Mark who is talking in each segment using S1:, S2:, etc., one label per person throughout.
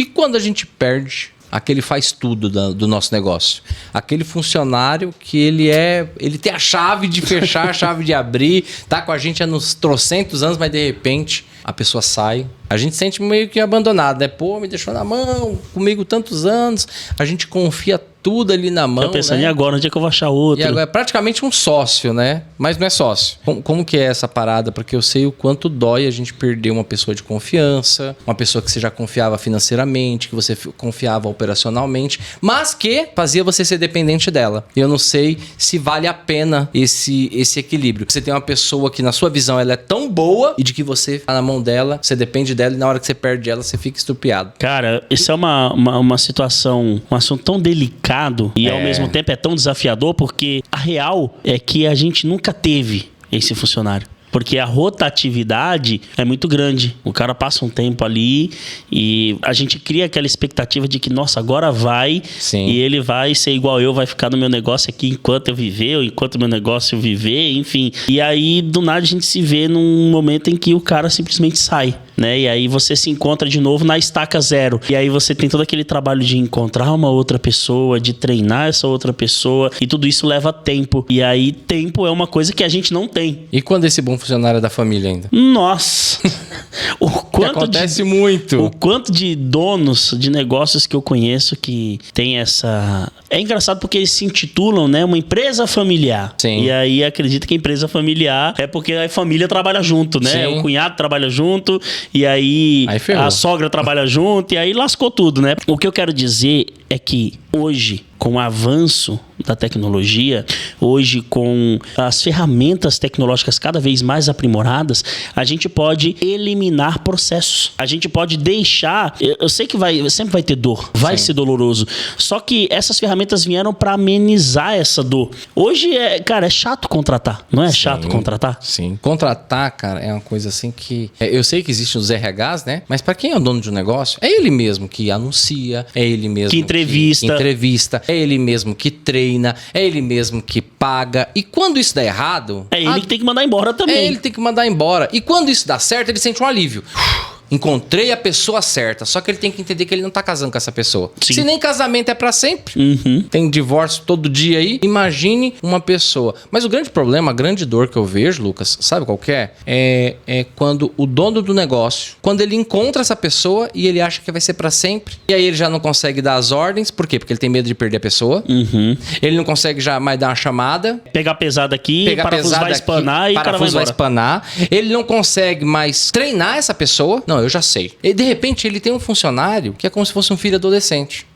S1: E quando a gente perde aquele faz tudo do nosso negócio? Aquele funcionário que ele tem a chave de fechar, a chave de abrir, tá com a gente há uns trocentos anos, mas de repente a pessoa sai. A gente sente meio que abandonado, né? Pô, me deixou na mão, comigo tantos anos. A gente confia tudo ali na mão,
S2: pensando,
S1: né?
S2: E agora? Onde é que eu vou achar outro?
S1: E agora é praticamente um sócio, né? Mas não é sócio. Como que é essa parada? Porque eu sei o quanto dói a gente perder uma pessoa de confiança, uma pessoa que você já confiava financeiramente, que você confiava operacionalmente, mas que fazia você ser dependente dela. E eu não sei se vale a pena esse equilíbrio. Você tem uma pessoa que na sua visão ela é tão boa e de que você tá na mão dela, você depende dela e na hora que você perde ela, você fica estupiado.
S2: Cara, isso é uma situação, um assunto tão delicado e ao mesmo tempo é tão desafiador, porque a real é que a gente nunca teve esse funcionário. Porque a rotatividade é muito grande. O cara passa um tempo ali e a gente cria aquela expectativa de que, nossa, agora vai.
S1: Sim.
S2: E ele vai ser igual eu, vai ficar no meu negócio aqui enquanto eu viver, ou enquanto meu negócio viver, enfim. E aí, do nada, a gente se vê num momento em que o cara simplesmente sai, né? E aí você se encontra de novo na estaca zero. E aí você tem todo aquele trabalho de encontrar uma outra pessoa, de treinar essa outra pessoa. E tudo isso leva tempo. E aí, tempo é uma coisa que a gente não tem.
S1: E quando esse bom funcionário é da família ainda?
S2: Nossa!
S1: Que acontece muito.
S2: O quanto de donos de negócios que eu conheço que tem essa... É engraçado porque eles se intitulam, né, uma empresa familiar.
S1: Sim.
S2: E aí acredita que a empresa familiar é porque a família trabalha junto, né?
S1: Sim.
S2: O cunhado trabalha junto e aí
S1: ferrou.
S2: a sogra trabalha junto e aí lascou tudo, né? O que eu quero dizer é que hoje, com o avanço da tecnologia, hoje com as ferramentas tecnológicas cada vez mais aprimoradas, a gente pode eliminar processos. A gente pode deixar... Eu sei que sempre vai ter dor, vai ser doloroso. Só que essas ferramentas vieram para amenizar essa dor. Hoje, cara, é chato contratar. Não é chato contratar?
S1: Sim. Contratar, cara, é uma coisa assim que... Eu sei que existem os RHs, né? Mas para quem é o dono de um negócio, é ele mesmo que anuncia, é ele mesmo
S2: que entrevista,
S1: é ele mesmo que treina, é ele mesmo que paga. E quando isso dá errado...
S2: É ele que tem que mandar embora também.
S1: É ele que tem que mandar embora. E quando isso dá certo, ele sente um alívio. Encontrei a pessoa certa. Só que ele tem que entender que ele não tá casando com essa pessoa.
S2: Sim.
S1: Se nem casamento é pra sempre.
S2: Uhum.
S1: Tem divórcio todo dia aí. Imagine uma pessoa. Mas o grande problema, a grande dor que eu vejo, Lucas, sabe qual que é? É quando o dono do negócio, quando ele encontra essa pessoa e ele acha que vai ser pra sempre. E aí ele já não consegue dar as ordens. Por quê? Porque ele tem medo de perder a pessoa.
S2: Uhum.
S1: Ele não consegue já mais dar uma chamada.
S2: Pegar pesado aqui, o parafuso vai espanar e o cara vai embora.
S1: Ele não consegue mais treinar essa pessoa. Não, eu já sei. E de repente ele tem um funcionário que é como se fosse um filho adolescente.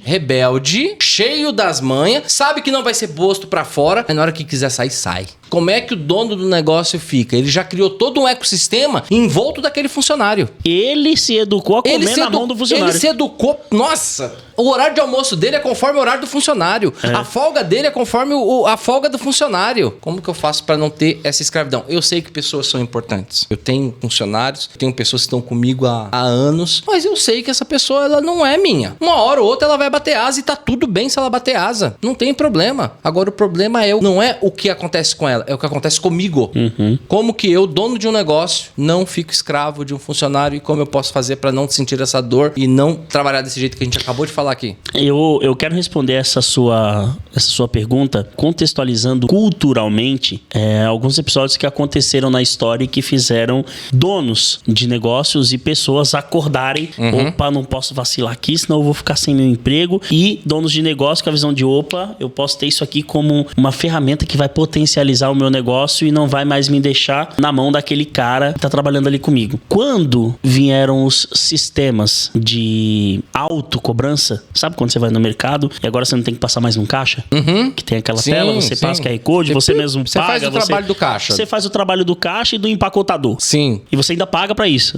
S1: Rebelde, cheio das manhas, sabe que não vai ser posto pra fora, mas na hora que quiser sair, sai. Como é que o dono do negócio fica? Ele já criou todo um ecossistema em volta daquele funcionário.
S2: Ele se educou a comer na mão do funcionário.
S1: Ele se educou... Nossa! O horário de almoço dele é conforme o horário do funcionário. É. A folga dele é conforme a folga do funcionário. Como que eu faço pra não ter essa escravidão? Eu sei que pessoas são importantes. Eu tenho funcionários, eu tenho pessoas que estão comigo há anos, mas eu sei que essa pessoa ela não é minha. Uma hora ou outra ela vai bater asa e tá tudo bem se ela bater asa. Não tem problema. Agora o problema não é o que acontece com ela, é o que acontece comigo.
S2: Uhum.
S1: Como que eu, dono de um negócio, não fico escravo de um funcionário e como eu posso fazer pra não sentir essa dor e não trabalhar desse jeito que a gente acabou de falar aqui?
S2: Eu quero responder essa sua pergunta contextualizando culturalmente alguns episódios que aconteceram na história e que fizeram donos de negócios e pessoas acordarem, opa, não posso vacilar aqui, senão eu vou ficar sem meu emprego, e donos de negócio com a visão de, opa, eu posso ter isso aqui como uma ferramenta que vai potencializar o meu negócio e não vai mais me deixar na mão daquele cara que tá trabalhando ali comigo. Quando vieram os sistemas de autocobrança, sabe quando você vai no mercado e agora você não tem que passar mais num caixa? Que tem aquela tela, você passa o QR Code, você mesmo paga.
S1: Você faz o trabalho do caixa.
S2: Você faz o trabalho do caixa e do empacotador.
S1: Sim.
S2: E você ainda paga pra isso.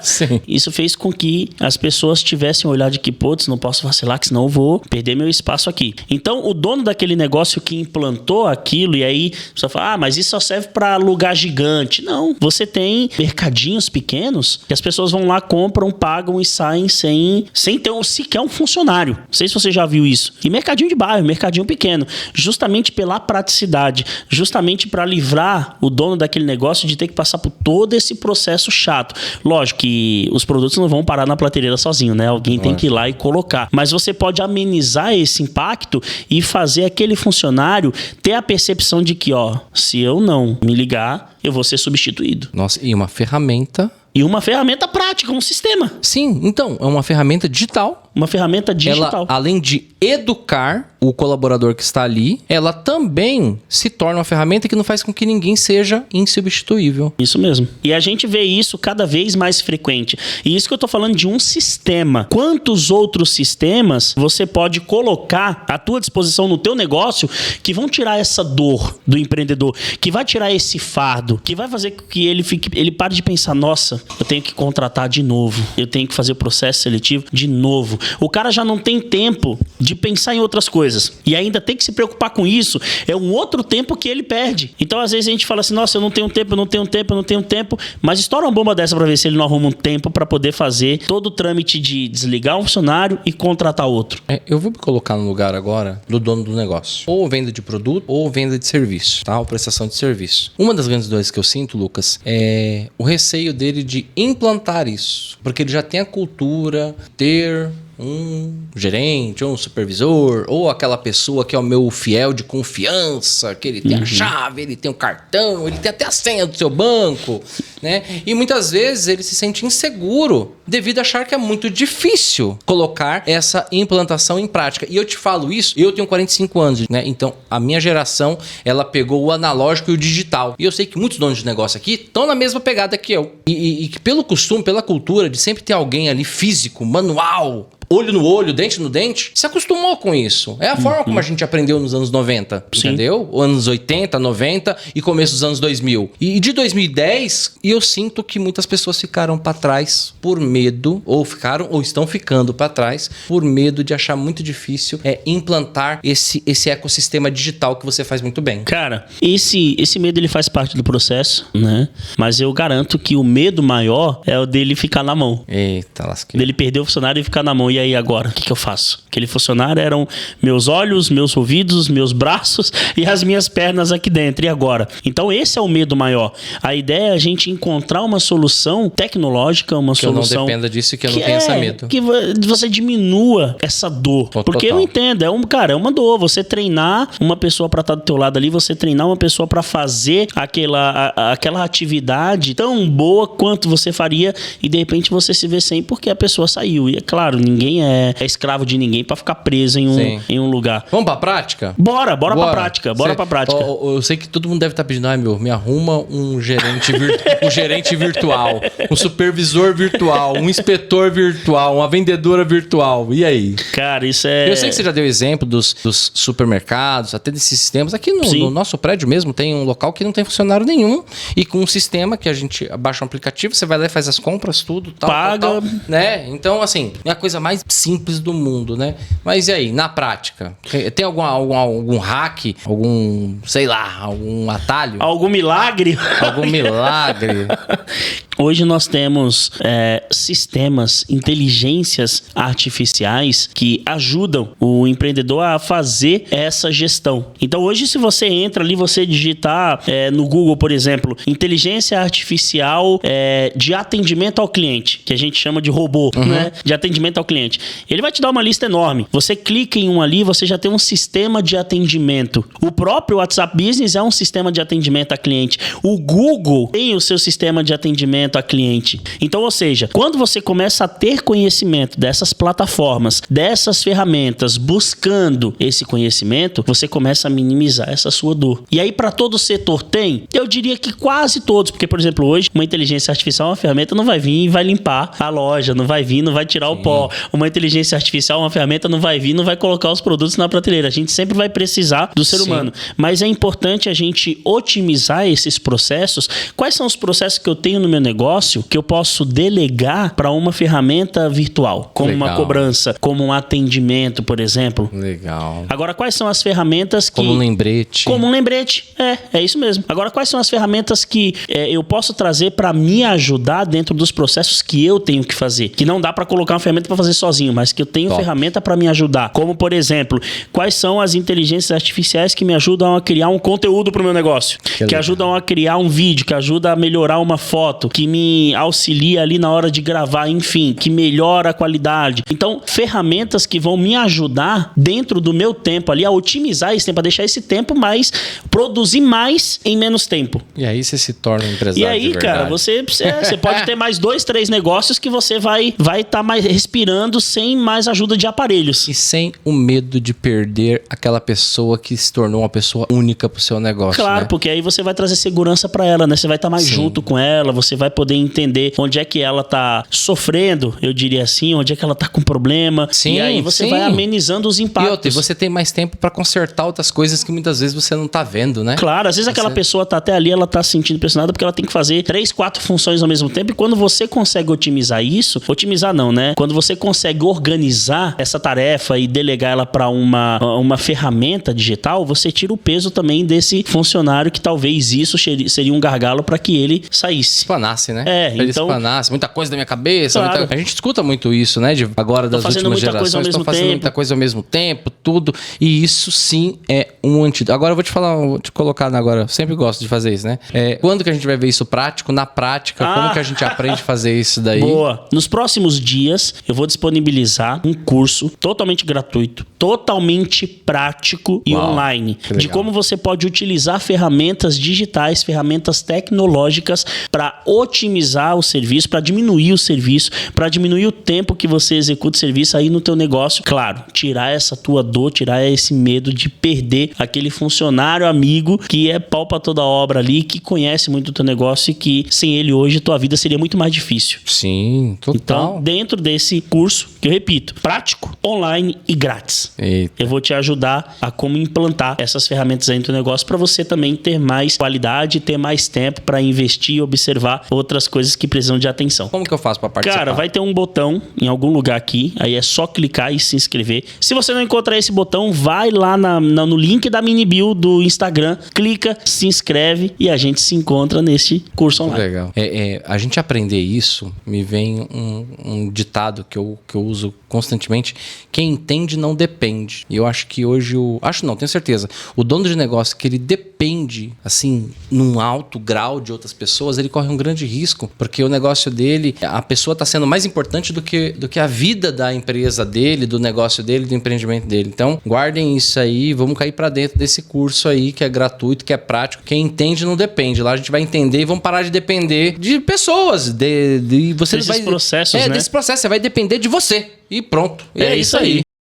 S1: Sim.
S2: Isso fez com que as pessoas tivessem olhar de que, putz, não posso vacilar, que senão eu vou perder meu espaço aqui. Então, o dono daquele negócio que implantou aquilo, e aí você fala, mas isso só serve para lugar gigante. Não, você tem mercadinhos pequenos que as pessoas vão lá, compram, pagam e saem sem ter sequer um funcionário. Não sei se você já viu isso. E mercadinho de bairro, mercadinho pequeno, justamente pela praticidade, justamente para livrar o dono daquele negócio de ter que passar por todo esse processo chato. Lógico que os produtos não vão parar na prateleira sozinho, né? Alguém tem que ir lá e colocar. Mas você pode amenizar esse impacto e fazer aquele funcionário ter a percepção de que, se eu não me ligar, eu vou ser substituído.
S1: Nossa, e uma ferramenta...
S2: E uma ferramenta prática, um sistema.
S1: Sim, então, é uma ferramenta digital.
S2: Uma ferramenta digital.
S1: Ela, além de educar o colaborador que está ali, ela também se torna uma ferramenta que não faz com que ninguém seja insubstituível.
S2: Isso mesmo. E a gente vê isso cada vez mais frequente. E isso que eu tô falando de um sistema. Quantos outros sistemas você pode colocar à tua disposição no teu negócio que vão tirar essa dor do empreendedor, que vai tirar esse fardo, que vai fazer com que ele pare de pensar, nossa, eu tenho que contratar de novo, eu tenho que fazer o processo seletivo de novo. O cara já não tem tempo de pensar em outras coisas e ainda tem que se preocupar com isso. É um outro tempo que ele perde. Então, às vezes a gente fala assim, nossa, eu não tenho tempo, mas estoura uma bomba dessa pra ver se ele não arruma um tempo pra poder fazer todo o trâmite de desligar um funcionário e contratar outro.
S1: Eu vou me colocar no lugar agora do dono do negócio. Ou venda de produto ou venda de serviço, tá? Ou prestação de serviço. Uma das grandes dores que eu sinto, Lucas, é o receio dele de implantar isso. Porque ele já tem a cultura, ter um gerente, ou um supervisor, ou aquela pessoa que é o meu fiel de confiança, que ele tem a chave, ele tem o cartão, ele tem até a senha do seu banco, né? E muitas vezes ele se sente inseguro devido a achar que é muito difícil colocar essa implantação em prática. E eu te falo isso, eu tenho 45 anos, né? Então, a minha geração, ela pegou o analógico e o digital. E eu sei que muitos donos de negócio aqui estão na mesma pegada que eu. E que pelo costume, pela cultura de sempre ter alguém ali físico, manual, olho no olho, dente no dente, se acostumou com isso. É a forma como a gente aprendeu nos anos 90,
S2: Sim.
S1: entendeu? Anos 80, 90 e começo dos anos 2000. E de 2010, eu sinto que muitas pessoas ficaram para trás por medo, ou estão ficando para trás por medo de achar muito difícil implantar esse ecossistema digital que você faz muito bem.
S2: Cara, esse medo ele faz parte do processo, né? Mas eu garanto que o medo maior é o dele ficar na mão.
S1: Eita, lasqueira.
S2: Dele perder o funcionário e ficar na mão. E aí agora, o que eu faço? Aquele funcionário eram meus olhos, meus ouvidos, meus braços e as minhas pernas aqui dentro. E agora? Então esse é o medo maior. A ideia é a gente encontrar uma solução tecnológica, uma solução...
S1: Que eu não dependa disso e que eu não tenha esse medo.
S2: Que você diminua essa dor. Porque eu entendo, é uma dor. Você treinar uma pessoa para estar do teu lado ali, você treinar uma pessoa para fazer aquela atividade tão boa quanto você faria e de repente você se vê sem porque a pessoa saiu. E é claro, ninguém é escravo de ninguém pra ficar preso em um lugar.
S1: Vamos pra prática?
S2: Bora pra prática.
S1: Eu sei que todo mundo deve estar pedindo, me arruma um gerente virtual, um supervisor virtual, um inspetor virtual, uma vendedora virtual. E aí?
S2: Cara, isso é...
S1: Eu sei que você já deu exemplo dos supermercados, até desses sistemas. Aqui no nosso prédio mesmo tem um local que não tem funcionário nenhum e com um sistema que a gente baixa um aplicativo, você vai lá e faz as compras, tudo, tal,
S2: paga,
S1: tal, né? Então, assim, é a coisa mais simples do mundo, né? Mas e aí, na prática? Tem algum hack? Algum atalho?
S2: Algum milagre?
S1: Algum milagre?
S2: Hoje nós temos sistemas, inteligências artificiais que ajudam o empreendedor a fazer essa gestão. Então hoje se você entra ali, você digitar no Google, por exemplo, inteligência artificial de atendimento ao cliente, que a gente chama de robô, né? De atendimento ao cliente. Ele vai te dar uma lista enorme. Você clica em um ali, você já tem um sistema de atendimento. O próprio WhatsApp Business é um sistema de atendimento a cliente. O Google tem o seu sistema de atendimento a cliente. Então, ou seja, quando você começa a ter conhecimento dessas plataformas, dessas ferramentas, buscando esse conhecimento, você começa a minimizar essa sua dor. E aí, para todo setor tem? Eu diria que quase todos, porque, por exemplo, hoje, uma inteligência artificial, uma ferramenta não vai vir e vai limpar a loja, não vai vir, não vai tirar o pó. Uma inteligência artificial, uma ferramenta não vai vir, não vai colocar os produtos na prateleira. A gente sempre vai precisar do ser humano. Mas é importante a gente otimizar esses processos. Quais são os processos que eu tenho no meu negócio negócio que eu posso delegar para uma ferramenta virtual, como uma cobrança, como um atendimento, por exemplo.
S1: Legal.
S2: Agora, quais são as ferramentas que...
S1: Como um lembrete.
S2: Como um lembrete. É isso mesmo. Agora, quais são as ferramentas que eu posso trazer para me ajudar dentro dos processos que eu tenho que fazer? Que não dá para colocar uma ferramenta para fazer sozinho, mas que eu tenho ferramenta para me ajudar. Como, por exemplo, quais são as inteligências artificiais que me ajudam a criar um conteúdo para o meu negócio? Que ajudam a criar um vídeo, que ajuda a melhorar uma foto, que me auxilia ali na hora de gravar, enfim, que melhora a qualidade. Então, ferramentas que vão me ajudar dentro do meu tempo ali a otimizar esse tempo, a deixar esse tempo mais, produzir mais em menos tempo.
S1: E aí você se torna um empresário.
S2: E aí, cara, você pode ter mais 2, 3 negócios que você vai estar mais respirando sem mais ajuda de aparelhos.
S1: E sem o medo de perder aquela pessoa que se tornou uma pessoa única pro seu negócio.
S2: Claro,
S1: né?
S2: porque aí você vai trazer segurança para ela, né? Você vai estar mais junto com ela, você vai poder entender onde é que ela tá sofrendo, eu diria assim, onde é que ela tá com problema.
S1: Sim,
S2: e aí você vai amenizando os impactos.
S1: E você tem mais tempo para consertar outras coisas que muitas vezes você não tá vendo, né?
S2: Claro, às vezes aquela pessoa tá até ali, ela tá se sentindo pressionada porque ela tem que fazer 3, 4 funções ao mesmo tempo, e quando você consegue otimizar isso, otimizar não, né? Quando você consegue organizar essa tarefa e delegar ela para uma ferramenta digital, você tira o peso também desse funcionário que talvez isso seria um gargalo para que ele saísse.
S1: Espanasse, né?
S2: Ele
S1: espanasse, muita coisa da minha cabeça.
S2: Claro.
S1: A gente escuta muito isso, né? Agora das últimas gerações, estão fazendo muita coisa ao mesmo tempo, tudo. E isso sim é um antídoto. Agora eu vou te colocar agora, eu sempre gosto de fazer isso, né? Quando que a gente vai ver isso prático? Na prática, como que a gente aprende a fazer isso daí?
S2: Boa. Nos próximos dias, eu vou disponibilizar um curso totalmente gratuito, totalmente prático e online, de como você pode utilizar ferramentas digitais, ferramentas tecnológicas para otimizar o serviço, para diminuir o serviço, para diminuir o tempo que você executa o serviço aí no teu negócio. Claro, tirar essa tua dor, tirar esse medo de perder aquele funcionário amigo que é pau pra toda obra ali, que conhece muito o teu negócio e que sem ele hoje tua vida seria muito mais difícil.
S1: Sim, total.
S2: Então, dentro desse curso, que eu repito, prático, online e grátis.
S1: Eita.
S2: Eu vou te ajudar a como implantar essas ferramentas aí no teu negócio para você também ter mais qualidade, ter mais tempo para investir e observar outras coisas que precisam de atenção.
S1: Como que eu faço para participar?
S2: Cara, vai ter um botão em algum lugar aqui, aí é só clicar e se inscrever. Se você não encontrar esse botão, vai lá no link da mini bio do Instagram, clica, se inscreve e a gente se encontra nesse curso online.
S1: Legal. A gente aprender isso, me vem um ditado que eu uso constantemente: quem entende não depende. E eu acho que hoje tenho certeza, o dono de negócio que ele depende, assim, num alto grau de outras pessoas, ele corre um grande risco, porque o negócio dele, a pessoa está sendo mais importante do que a vida da empresa dele, do negócio dele, do empreendimento dele. Então, guardem isso aí, vamos cair para dentro desse curso aí, que é gratuito, que é prático. Quem entende não depende. Lá a gente vai entender e vamos parar de depender de pessoas, você
S2: desses processos, né?
S1: Desse processo, você vai depender de você. E pronto. E é isso aí.